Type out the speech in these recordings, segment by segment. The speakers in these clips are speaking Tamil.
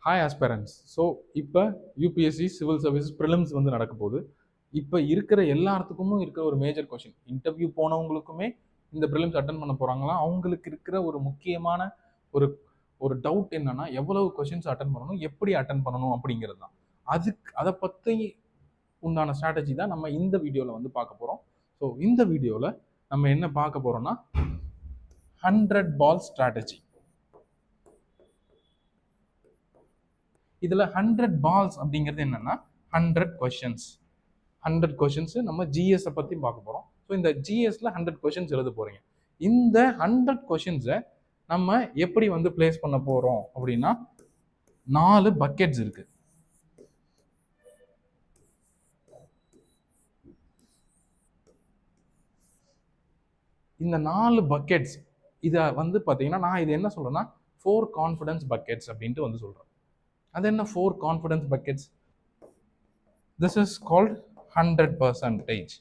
ஹாய் ஆஸ்பரன்ஸ். ஸோ இப்போ யூபிஎஸ்சி சிவில் சர்வீசஸ் ப்ரிலிம்ஸ் வந்து நடக்க போகுது. இப்போ இருக்கிற எல்லாத்துக்கும் இருக்கிற ஒரு மேஜர் கொஷின், இன்டர்வியூ போனவங்களுக்குமே இந்த ப்ரிலிம்ஸ் அட்டன் பண்ண போகிறாங்களா, அவங்களுக்கு இருக்கிற ஒரு முக்கியமான ஒரு ஒரு டவுட் என்னன்னா, எவ்வளவு கொஷின்ஸ் அட்டன் பண்ணணும், எப்படி அட்டன் பண்ணணும் அப்படிங்கிறது தான். அதை பற்றி உண்டான ஸ்ட்ராட்டஜி தான் நம்ம இந்த வீடியோவில் வந்து பார்க்க போகிறோம். ஸோ இந்த வீடியோவில் நம்ம என்ன பார்க்க போகிறோம்னா 100 பால் ஸ்ட்ராட்டஜி. இதுல 100 பால்ஸ் அப்படிங்கிறது என்னன்னா 100 கொஸ்டின்ஸ் நம்ம ஜிஎஸ் பத்தி பார்க்க போறோம். ஸோ இந்த ஜிஎஸ்ல 100 கொஸ்டின்ஸ் எழுத போறீங்க. இந்த 100 கொஸ்டின்ஸை நம்ம எப்படி வந்து பிளேஸ் பண்ண போறோம் அப்படின்னா 4 பக்கெட்ஸ் இருக்கு. இந்த 4 பக்கெட்ஸ் இதை வந்து பார்த்தீங்கன்னா நான் இது என்ன சொல்றேன்னா 4 கான்ஃபிடன்ஸ் பக்கெட்ஸ் அப்படின்ட்டு வந்து சொல்றேன். அது என்ன 4 confidence buckets? This is called 100%.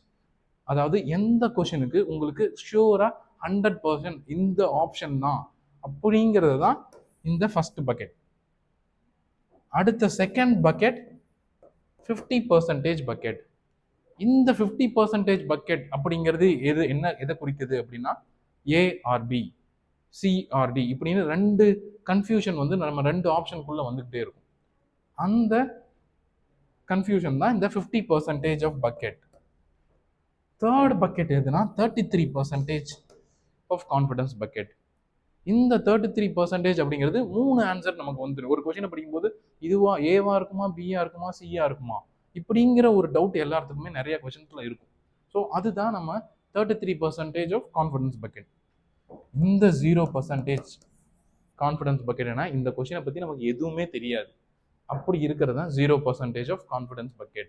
அதாவது எந்த கொஷனுக்கு உங்களுக்கு ஷியூரா 100% இந்த ஆப்ஷன் தான் அப்படிங்கிறது தான் இந்த ஃபர்ஸ்ட் பக்கெட். அடுத்த செகண்ட் பக்கெட் 50% பக்கெட். இந்த 50% பக்கெட் அப்படிங்கிறது எதை குறிக்குது அப்படின்னா ஏஆர்பி, சிஆர்டி இப்படின்னு 2 கன்ஃபியூஷன் வந்து நம்ம 2 ஆப்ஷனுக்குள்ள வந்துகிட்டே இருக்கும். அந்த கன்ஃபியூஷன் தான் இந்த 50% ஆஃப் பக்கெட். தேர்ட் பக்கெட் எதுனா 33% ஆஃப் கான்ஃபிடன்ஸ் பக்கெட். இந்த 33% அப்படிங்கிறது 3 ஆன்சர் நமக்கு வந்துடும். ஒரு கொஸ்டினை படிக்கும்போது இதுவா ஏவா இருக்குமா, பியா இருக்குமா, சியா இருக்குமா இப்படிங்கிற ஒரு டவுட் எல்லாத்துக்குமே நிறைய கொஸ்டின்ஸ்ல இருக்கும். ஸோ அதுதான் நம்ம 33% ஆஃப் கான்ஃபிடன்ஸ் பக்கெட். இந்த 0% கான்ஃபிடன்ஸ் பக்கெட் என்ன, இந்த கொஸ்டினை பத்தி நமக்கு எதுவுமே தெரியாது, அப்படி இருக்கிறது தான் 0% ஆஃப் கான்ஃபிடன்ஸ் பக்கெட்.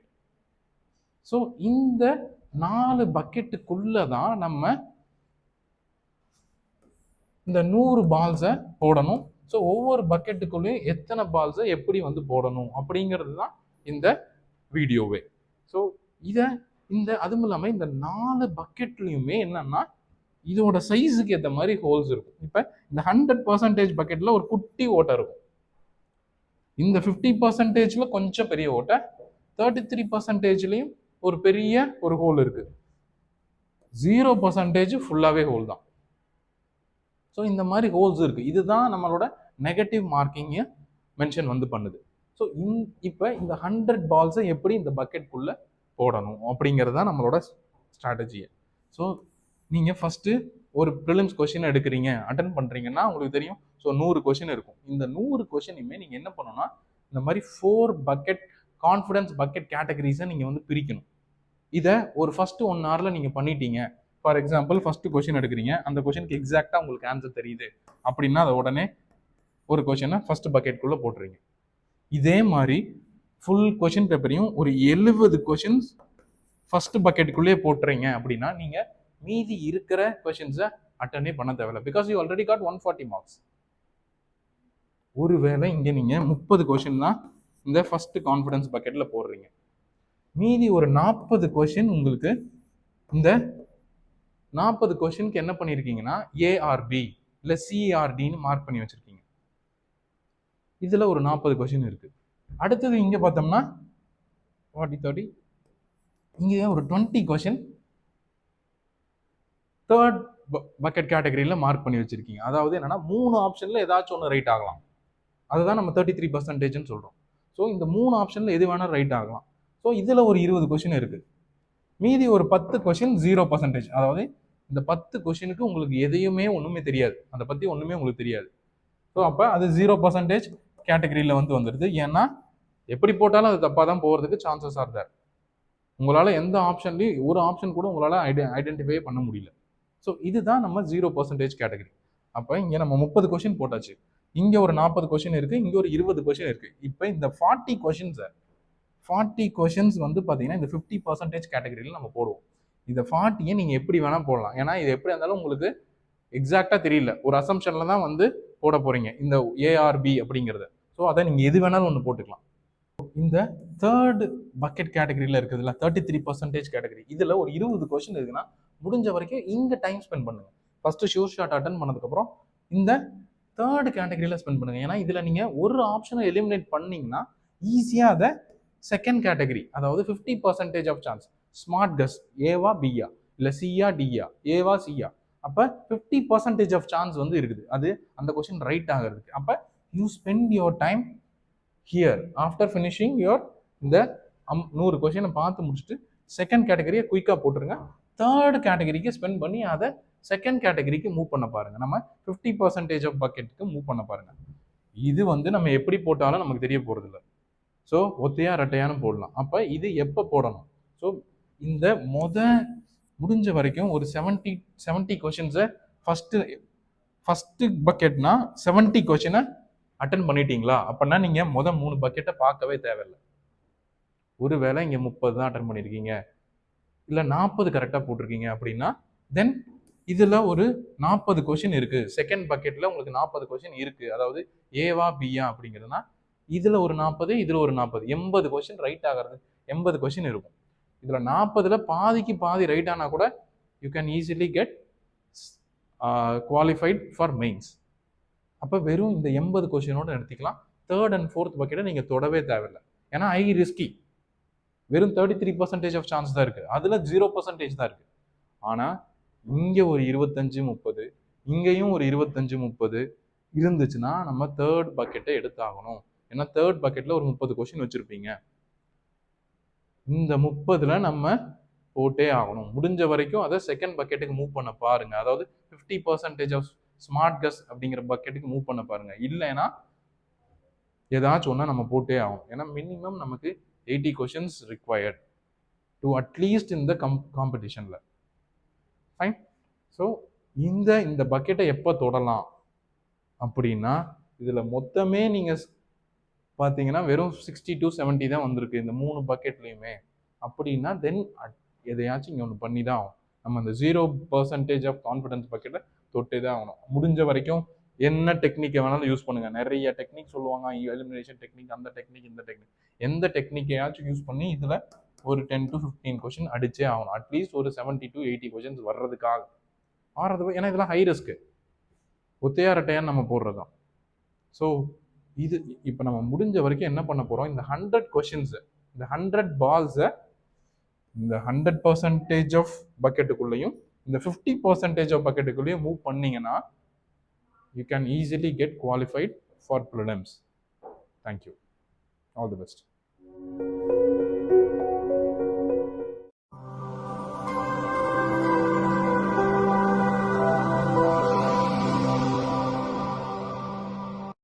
ஸோ இந்த 4 பக்கெட்டுக்குள்ள தான் நம்ம இந்த 100 பால்ஸை போடணும். ஸோ ஒவ்வொரு பக்கெட்டுக்குள்ளேயும் எத்தனை பால்ஸை எப்படி வந்து போடணும் அப்படிங்கிறது தான் இந்த வீடியோவே. ஸோ அதுவும் இல்லாமல் இந்த 4 பக்கெட்லையுமே என்னன்னா இதோட சைஸுக்கு ஏற்ற மாதிரி ஹோல்ஸ் இருக்கும். இப்போ இந்த 100% பக்கெட்ல ஒரு குட்டி ஓட்டை இருக்கும். இந்த 50%ல கொஞ்சம் பெரிய ஓட்டை, 33%லையும் ஒரு பெரிய ஒரு ஹோல் இருக்கு, 0% ஃபுல்லாவே ஹோல் தான். ஸோ இந்த மாதிரி ஹோல்ஸ் இருக்கு. இதுதான் நம்மளோட நெகட்டிவ் மார்க்கிங்கை மென்ஷன் வந்து பண்ணுது. ஸோ இப்போ இந்த 100 பால்ஸை எப்படி இந்த பக்கெட்குள்ள போடணும் அப்படிங்கிறது தான் நம்மளோட ஸ்ட்ராட்டஜியை. ஸோ நீங்கள் ஃபர்ஸ்ட் ஒரு ப்ரிலிம்ஸ் கொஸ்டின் எடுக்கிறீங்க, அட்டன் பண்ணுறீங்கன்னா உங்களுக்கு தெரியும். ஸோ 100 கொஸ்டின் இருக்கும். இந்த 100 கொஸ்டினுமே நீங்கள் என்ன பண்ணணும்னா இந்த மாதிரி 4 பக்கெட் கான்ஃபிடன்ஸ் பக்கெட் கேட்டகரிஸை நீங்கள் வந்து பிரிக்கணும். இதை ஒரு ஃபர்ஸ்ட் 1 ஹவரில் நீங்கள் பண்ணிட்டீங்க. ஃபார் எக்ஸாம்பிள் ஃபர்ஸ்ட் கொஸ்டின் எடுக்கிறீங்க, அந்த கொஸ்டினுக்கு எக்ஸாக்டாக உங்களுக்கு ஆன்சர் தெரியுது அப்படின்னா அதை உடனே ஒரு கொஸ்டினை ஃபர்ஸ்ட் பக்கெட்டுக்குள்ளே போட்டுறீங்க. இதே மாதிரி ஃபுல் கொஸ்டின் பேப்பரையும் ஒரு 70 கொஸ்டின்ஸ் ஃபர்ஸ்ட் பக்கெட்டுக்குள்ளேயே போட்டுறீங்க அப்படின்னா நீங்கள் மீதி இருக்கிற கொஸ்டின்ஸை அட்டனே பண்ண தேவையில்லை. Because you already got 140 marks. ஒருவேளை இங்கே நீங்கள் 30 கொஸ்டின் தான் இந்த ஃபர்ஸ்ட் கான்ஃபிடன்ஸ் பக்கெட்ல போடுறீங்க, மீதி ஒரு 40 கொஸ்டின் உங்களுக்கு இந்த 40 கொஸ்டினுக்கு என்ன பண்ணியிருக்கீங்கன்னா ஏஆர்பி இல்லை சிஆர்டின்னு மார்க் பண்ணி வச்சிருக்கீங்க. இதுல ஒரு 40 கொஸ்டின் இருக்கு. அடுத்தது இங்க பார்த்தோம்னா 40 30 இங்கே ஒரு 20 கொஸ்டின் தேர்ட் பக்கெட் கேட்டகரியில மார்க் பண்ணி வச்சிருக்கீங்க. அதாவது என்னன்னா 3 ஆப்ஷன்ல ஏதாச்சும் ஒன்று ரைட் ஆகலாம். அதுதான் நம்ம 33% சொல்றோம். ஸோ இந்த 3 ஆப்ஷன்ல எது வேணாலும் ரைட் ஆகலாம். ஸோ இதுல ஒரு 20 கொஸ்டின் இருக்கு. மீதி ஒரு 10 கொஸ்டின் 0%. அதாவது இந்த 10 கொஸ்டினுக்கு உங்களுக்கு எதையுமே ஒண்ணுமே தெரியாது, அதை பத்தி ஒண்ணுமே உங்களுக்கு தெரியாது. ஸோ அப்ப அது 0% கேட்டகரியில வந்து வந்துடுது. ஏன்னா எப்படி போட்டாலும் அது தப்பா தான் போகிறதுக்கு சான்சஸ் ஆர் தேர். உங்களால எந்த ஆப்ஷன்லையும் ஒரு ஆப்ஷன் கூட உங்களால ஐடென்டிஃபை பண்ண முடியல. ஸோ இதுதான் நம்ம 0% கேட்டகரி. அப்போ இங்கே நம்ம 30 கொஸ்டின் போட்டாச்சு, இங்கே ஒரு 40 கொஸ்டின் இருக்கு, இங்கே ஒரு 20 கொஸ்டின் இருக்கு. இப்போ இந்த 40 கொஸ்டின்ஸ் வந்து பார்த்தீங்கன்னா இந்த 50% கேட்டகரியில் நம்ம போடுவோம். இந்த 40யை நீங்கள் எப்படி வேணால் போடலாம். ஏன்னா இது எப்படி இருந்தாலும் உங்களுக்கு எக்ஸாக்டாக தெரியல, ஒரு அசம்ஷனில் தான் வந்து போட போறீங்க இந்த ஏஆர்பி அப்படிங்கிறத. ஸோ அதை நீங்கள் எது வேணாலும் ஒன்று போட்டுக்கலாம். இந்த தேர்ட் பக்கெட் கேட்டகரியில் இருக்குதுல்ல 33% கேட்டகரி, இதில் ஒரு 20 கொஸ்டின் இருக்குன்னா முடிஞ்ச வரைக்கும் இங்கே டைம் ஸ்பெண்ட் பண்ணுங்க. ஃபர்ஸ்ட் ஷூர் ஷாட் அட்டன் பண்ணதுக்கப்புறம் இந்த தேர்ட் கேட்டகரியில் ஸ்பெண்ட் பண்ணுங்க. ஏன்னா இதில் நீங்கள் ஒரு ஆப்ஷனை எலிமினேட் பண்ணீங்கன்னா ஈஸியாக அதை செகண்ட் கேட்டகரி, அதாவது 50% ஆஃப் சான்ஸ், ஸ்மார்ட் கஸ் ஏவா பியா இல்லை சியா டியா, ஏவா சியா, அப்போ 50% ஆஃப் சான்ஸ் வந்து இருக்குது அது அந்த கொஸ்டின் ரைட் ஆகிறதுக்கு. அப்போ you spend your time here after finishing your இந்த 100 கொஸ்டினை பார்த்து முடிச்சுட்டு செகண்ட் கேட்டகரியை குயிக்காக போட்டுருங்க. தேர்ட் கேட்டகரிக்கு ஸ்பெண்ட் பண்ணி அதை செகண்ட் கேட்டகரிக்கு மூவ் பண்ண பாருங்க. நம்ம 50% ஆஃப் பக்கெட்டுக்கு மூவ் பண்ண பாருங்க. இது வந்து நம்ம எப்படி போட்டாலும் நமக்கு தெரிய போறது இல்லை. ஸோ ஒத்தையா ரெட்டையானு போடலாம். அப்போ இது எப்போ போடணும்? ஸோ இந்த முடிஞ்ச வரைக்கும் ஒரு 70 கொஷின்ஸை ஃபஸ்ட்டு பக்கெட்னா 70 கொஷினை அட்டன் பண்ணிட்டீங்களா அப்படின்னா நீங்கள் 3 பக்கெட்டை பார்க்கவே தேவையில்லை. ஒருவேளை இங்கே 30 தான் அட்டன் பண்ணியிருக்கீங்க, இல்லை 40 கரெக்டாக போட்டிருக்கீங்க அப்படின்னா தென் இதில் ஒரு 40 கொஷின் இருக்குது. செகண்ட் பக்கெட்டில் உங்களுக்கு 40 கொஷின் இருக்குது. அதாவது ஏவா பியா அப்படிங்கிறதுனா இதில் ஒரு 40, இதில் ஒரு 40, 80 கொஷின் ரைட் ஆகிறது. 80 கொஷின் இருக்கும். இதில் 40ல் பாதிக்கு பாதி ரைட் ஆனால் கூட you can easily get qualified for mains. அப்போ வெறும் இந்த 80 கொஷினோடு எடுத்துக்கலாம். தேர்ட் அண்ட் ஃபோர்த் பக்கெட்டை நீங்கள் தொடவே தேவையில்லை. ஏன்னா ஹை ரிஸ்கி. வெறும் 33% ஆஃப் சான்ஸ் தான் இருக்குது, அதில் 0% தான் இருக்குது. ஆனால் இங்கே ஒரு 25-30, இங்கேயும் ஒரு 25-30 இருந்துச்சுன்னா நம்ம தேர்ட் பக்கெட்டை எடுத்தாகணும். ஏன்னா தேர்ட் பக்கெட்டில் ஒரு 30 கொஷின் வச்சுருப்பீங்க. இந்த 30ல் நம்ம போட்டே ஆகணும். முடிஞ்ச வரைக்கும் அதை செகண்ட் பக்கெட்டுக்கு மூவ் பண்ண பாருங்க. அதாவது 50% ஆஃப் ஸ்மார்ட் கஸ் அப்படிங்கிற பக்கெட்டுக்கு மூவ் பண்ண பாருங்க. இல்லைன்னா ஏதாச்சும் ஒன்றா நம்ம போட்டே ஆகணும். ஏன்னா மினிமம் நமக்கு 80 கொஷின்ஸ் ரிக்வயர்ட் டு அட்லீஸ்ட் இந்த காம்படிஷனில். ஃபைன். ஸோ இந்த பக்கெட்டை எப்போ தொடலாம் அப்படின்னா இதில் மொத்தமே நீங்கள் பார்த்தீங்கன்னா வெறும் 60 to 70 தான் வந்திருக்கு இந்த 3 பக்கெட்லையுமே. அப்படின்னா தென் எதையாச்சும் இங்கே ஒன்று பண்ணி தான் ஆகும். நம்ம அந்த 0% ஆஃப் கான்ஃபிடன்ஸ் பக்கெட்டை தொட்டே தான் ஆகணும். முடிஞ்ச வரைக்கும் என்ன டெக்னிக்கை வேணாலும் யூஸ் பண்ணுங்க. நிறைய டெக்னிக் சொல்லுவாங்க, எலிமினேஷன் டெக்னிக், அந்த டெக்னிக், இந்த டெக்னிக், எந்த டெக்னிக்கையாச்சும் யூஸ் பண்ணி இதில் ஒரு 10 to 15 கொஷின் அடிச்சே ஆகணும். அட்லீஸ்ட் ஒரு 70 to 80 கொஷின்ஸ் வர்றதுக்காக ஏன்னா இதெல்லாம் ஹை ரிஸ்க்கு. ஒத்தையா ரெட்டையான்னு நம்ம போடுறது தான். ஸோ இது இப்போ நம்ம முடிஞ்ச வரைக்கும் என்ன பண்ண போகிறோம், இந்த 100 கொஷின்ஸு, இந்த 100 பால்ஸை இந்த 100% ஆஃப் பக்கெட்டுக்குள்ளேயும் இந்த 50% ஆஃப் பக்கெட்டுக்குள்ளேயும் மூவ் பண்ணீங்கன்னா you can easily get qualified for prelims. Thank you. All the best.